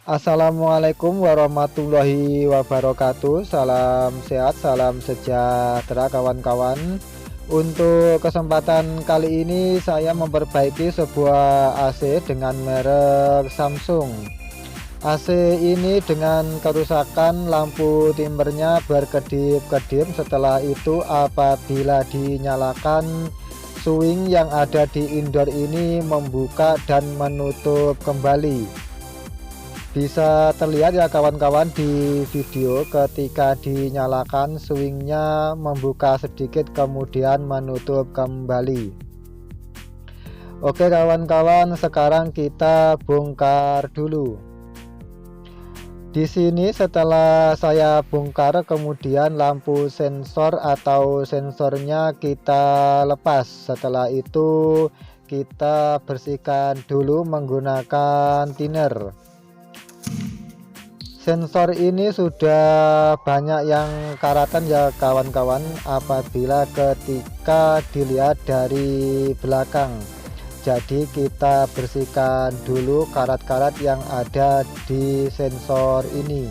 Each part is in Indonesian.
Assalamualaikum warahmatullahi wabarakatuh. Salam sehat, salam sejahtera kawan-kawan. Untuk kesempatan kali ini saya memperbaiki sebuah AC dengan merek Samsung. AC ini dengan kerusakan lampu timbernya berkedip-kedip. Setelah itu apabila dinyalakan, swing yang ada di indoor ini membuka dan menutup kembali. Bisa terlihat ya kawan-kawan di video, ketika dinyalakan swingnya membuka sedikit kemudian menutup kembali. Oke kawan-kawan, sekarang kita bongkar dulu. Di sini setelah saya bongkar, kemudian lampu sensor atau sensornya kita lepas. Setelah itu kita bersihkan dulu menggunakan thinner. Sensor ini sudah banyak yang karatan ya kawan-kawan, apabila ketika dilihat dari belakang. Jadi kita bersihkan dulu karat-karat yang ada di sensor ini.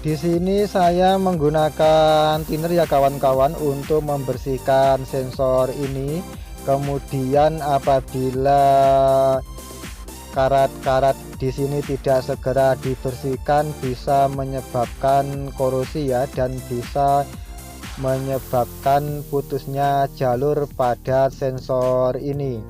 Di sini saya menggunakan thinner ya kawan-kawan untuk membersihkan sensor ini. Kemudian apabila karat-karat di sini tidak segera dibersihkan, bisa menyebabkan korosi ya, dan bisa menyebabkan putusnya jalur pada sensor ini.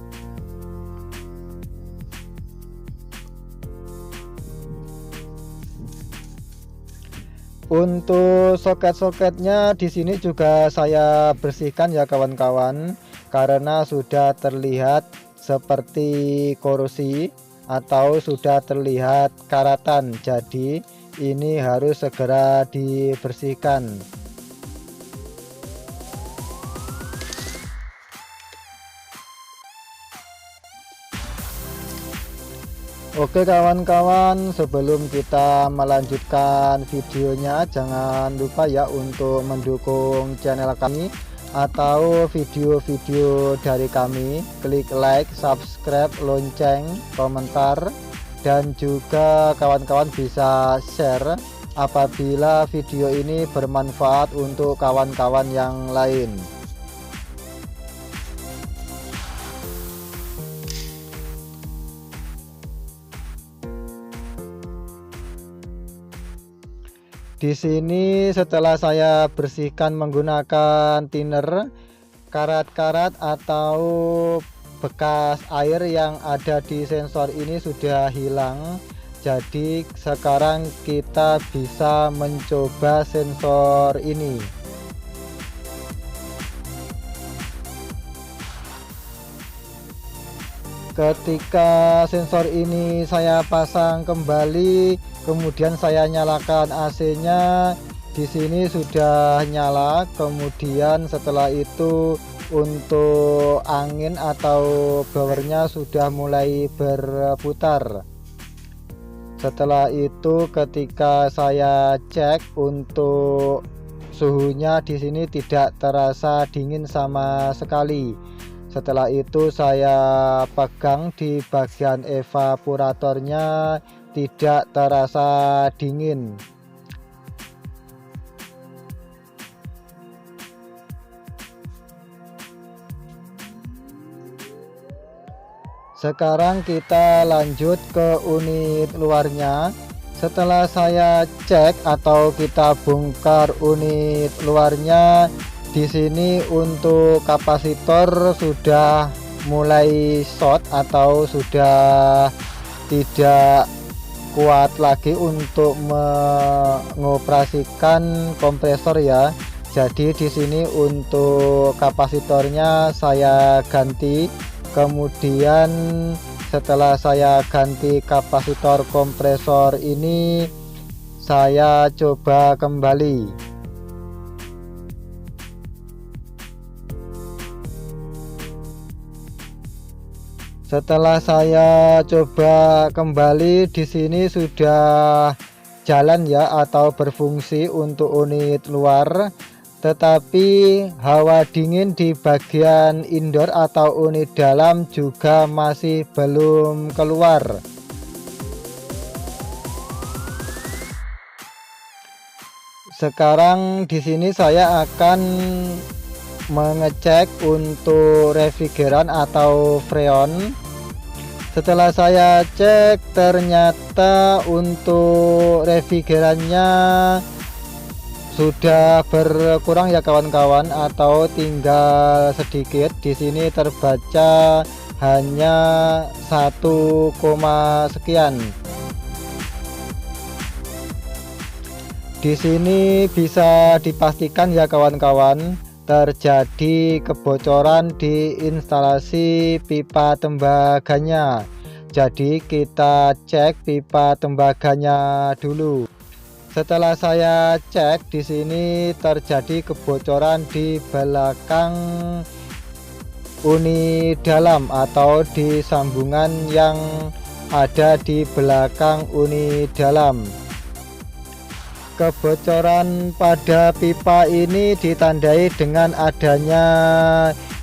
Untuk soket-soketnya di sini juga saya bersihkan ya kawan-kawan, karena sudah terlihat seperti korosi atau sudah terlihat karatan. Jadi ini harus segera dibersihkan. Oke kawan-kawan, sebelum kita melanjutkan videonya, jangan lupa ya untuk mendukung channel kami atau video-video dari kami. Klik like, subscribe, lonceng, komentar, dan juga kawan-kawan bisa share apabila video ini bermanfaat untuk kawan-kawan yang lain. Di sini setelah saya bersihkan menggunakan thinner, karat-karat atau bekas air yang ada di sensor ini sudah hilang. Jadi sekarang kita bisa mencoba sensor ini. Ketika sensor ini saya pasang kembali, kemudian saya nyalakan AC-nya, di sini sudah nyala. Kemudian setelah itu untuk angin atau blowernya sudah mulai berputar. Setelah itu ketika saya cek untuk suhunya, di sini tidak terasa dingin sama sekali. Setelah itu saya pegang di bagian evaporatornya, tidak terasa dingin. Sekarang kita lanjut ke unit luarnya. Setelah saya cek atau kita bongkar unit luarnya, di sini untuk kapasitor sudah mulai short atau sudah tidak kuat lagi untuk mengoperasikan kompresor ya. Jadi di sini untuk kapasitornya saya ganti. Kemudian setelah saya ganti kapasitor kompresor ini, saya coba kembali. Setelah saya coba kembali, di sini sudah jalan ya atau berfungsi untuk unit luar, tetapi hawa dingin di bagian indoor atau unit dalam juga masih belum keluar. Sekarang di sini saya akan mengecek untuk refrigeran atau freon. Setelah saya cek, ternyata untuk refrigerannya sudah berkurang ya kawan-kawan, atau tinggal sedikit. Di sini terbaca hanya 1, sekian. Di sini bisa dipastikan ya kawan-kawan, terjadi kebocoran di instalasi pipa tembaganya. Jadi kita cek pipa tembaganya dulu. Setelah saya cek, di sini terjadi kebocoran di belakang uni dalam atau di sambungan yang ada di belakang uni dalam. Kebocoran pada pipa ini ditandai dengan adanya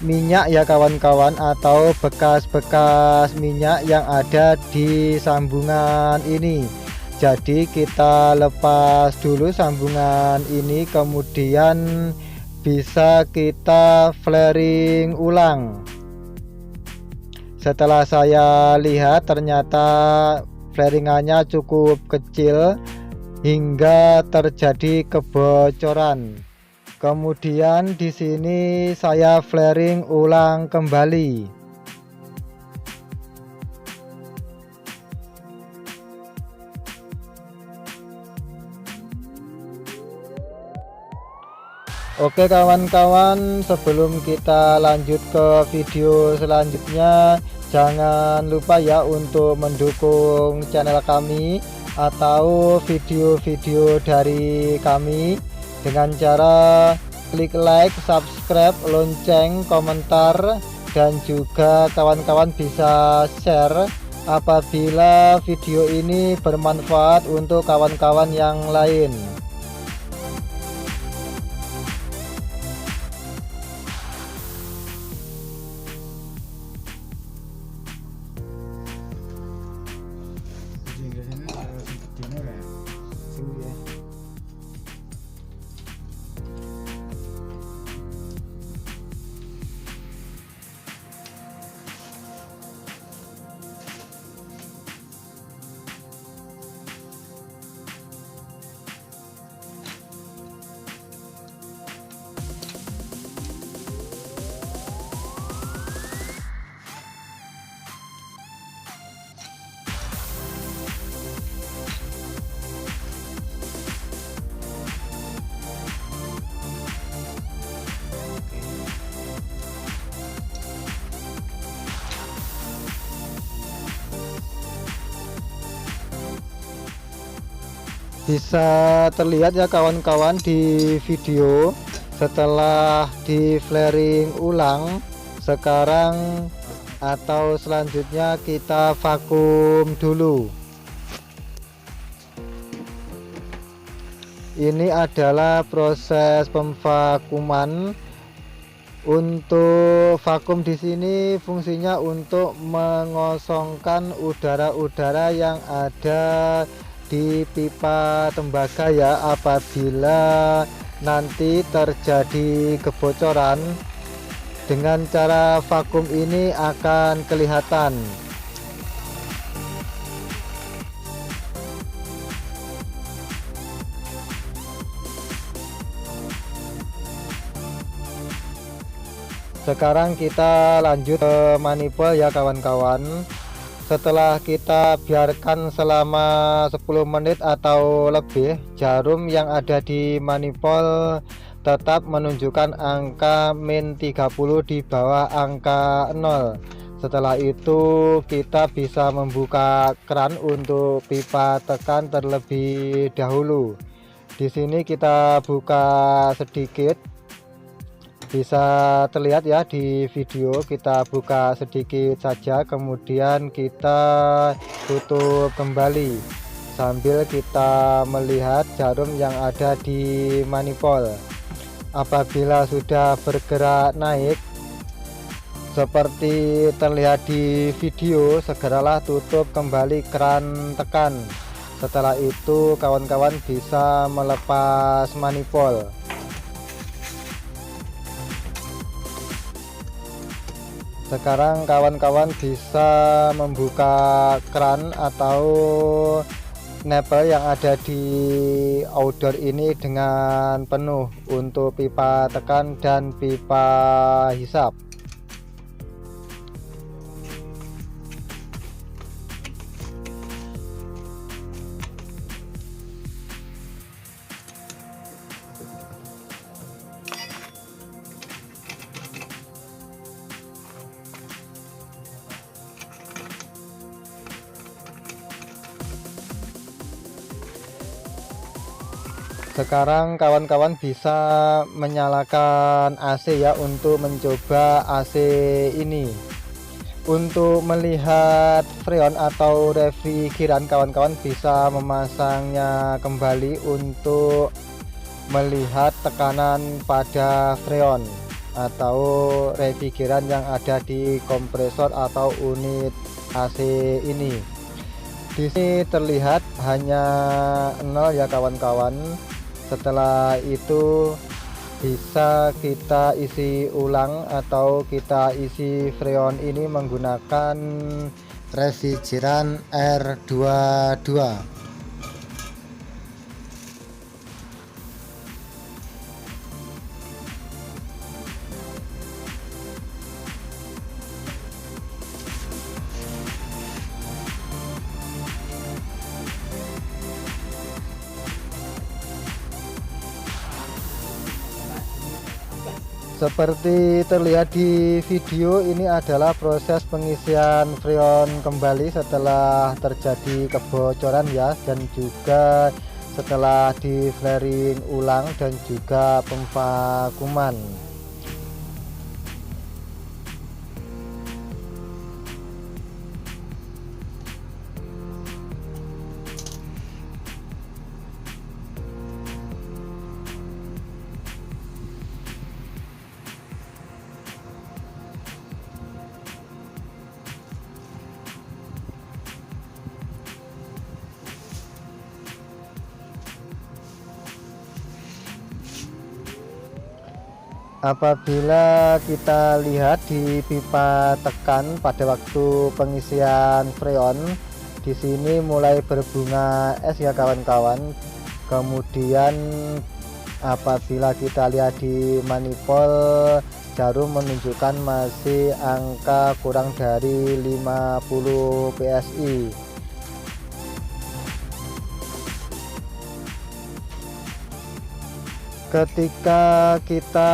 minyak ya kawan-kawan, atau bekas-bekas minyak yang ada di sambungan ini. Jadi kita lepas dulu sambungan ini, kemudian bisa kita flaring ulang. Setelah saya lihat, ternyata flaringannya cukup kecil hingga terjadi kebocoran. Kemudian di sini saya flaring ulang kembali. Oke kawan-kawan, sebelum kita lanjut ke video selanjutnya, jangan lupa ya untuk mendukung channel kami atau video-video dari kami dengan cara klik like, subscribe, lonceng, komentar, dan juga kawan-kawan bisa share apabila video ini bermanfaat untuk kawan-kawan yang lain. Bisa terlihat ya kawan-kawan di video, setelah di flaring ulang, sekarang atau selanjutnya kita vakum dulu. Ini adalah proses pemvakuman. Untuk vakum di sini fungsinya untuk mengosongkan udara-udara yang ada di pipa tembaga ya, apabila nanti terjadi kebocoran. Dengan cara vakum ini akan kelihatan. Sekarang kita lanjut ke manifold ya kawan-kawan. Setelah kita biarkan selama 10 menit atau lebih, jarum yang ada di manifold tetap menunjukkan angka -30 di bawah angka 0. Setelah itu kita bisa membuka keran untuk pipa tekan terlebih dahulu. Di sini kita buka sedikit. Bisa terlihat ya di video, kita buka sedikit saja, kemudian kita tutup kembali sambil kita melihat jarum yang ada di manifold. Apabila sudah bergerak naik seperti terlihat di video, segeralah tutup kembali keran tekan Setelah itu kawan-kawan bisa melepas manifold. Sekarang kawan-kawan bisa membuka keran atau nipple yang ada di outdoor ini dengan penuh untuk pipa tekan dan pipa hisap. Sekarang kawan-kawan bisa menyalakan AC ya untuk mencoba AC ini. Untuk melihat freon atau refrigeran, kawan-kawan bisa memasangnya kembali untuk melihat tekanan pada freon atau refrigeran yang ada di kompresor atau unit AC ini. Di sini terlihat hanya 0 ya kawan-kawan. Setelah itu bisa kita isi ulang atau kita isi freon ini menggunakan refrigeran R22. Seperti terlihat di video, ini adalah proses pengisian freon kembali setelah terjadi kebocoran ya, dan juga setelah di flaring ulang dan juga pemvakuman. Apabila kita lihat di pipa tekan pada waktu pengisian freon, di sini mulai berbunga es ya kawan-kawan. Kemudian apabila kita lihat di manifold, jarum menunjukkan masih angka kurang dari 50 PSI. Ketika kita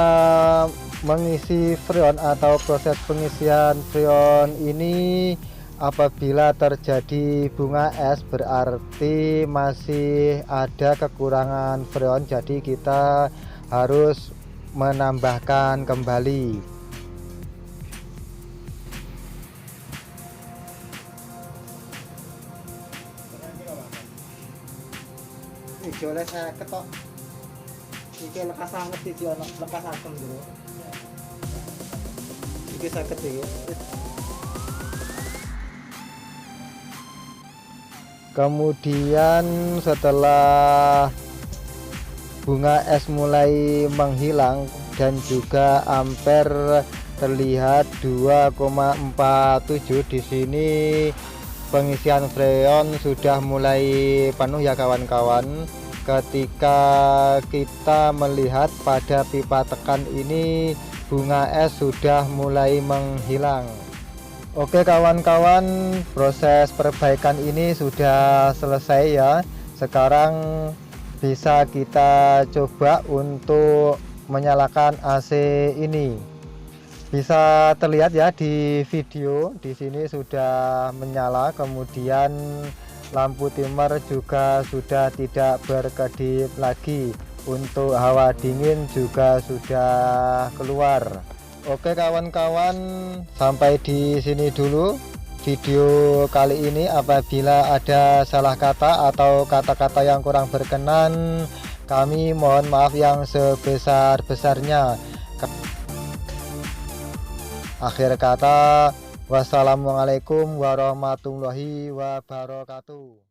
mengisi freon atau proses pengisian freon ini, apabila terjadi bunga es berarti masih ada kekurangan freon, jadi kita harus menambahkan kembali. Jole saya ketok. Iki lekas sanget iki ana lekas akem dulu. Iki sakit iki. Kemudian setelah bunga es mulai menghilang dan juga ampere terlihat 2,47, di sini pengisian freon sudah mulai penuh ya kawan-kawan. Ketika kita melihat pada pipa tekan ini, bunga es sudah mulai menghilang. Oke kawan-kawan, proses perbaikan ini sudah selesai ya. Sekarang bisa kita coba untuk menyalakan AC ini. Bisa terlihat ya di video, di sini sudah menyala, kemudian lampu timer juga sudah tidak berkedip lagi. Untuk hawa dingin juga sudah keluar. Oke kawan-kawan, sampai di sini dulu video kali ini. Apabila ada salah kata atau kata-kata yang kurang berkenan, kami mohon maaf yang sebesar-besarnya. Akhir kata, wassalamualaikum warahmatullahi wabarakatuh.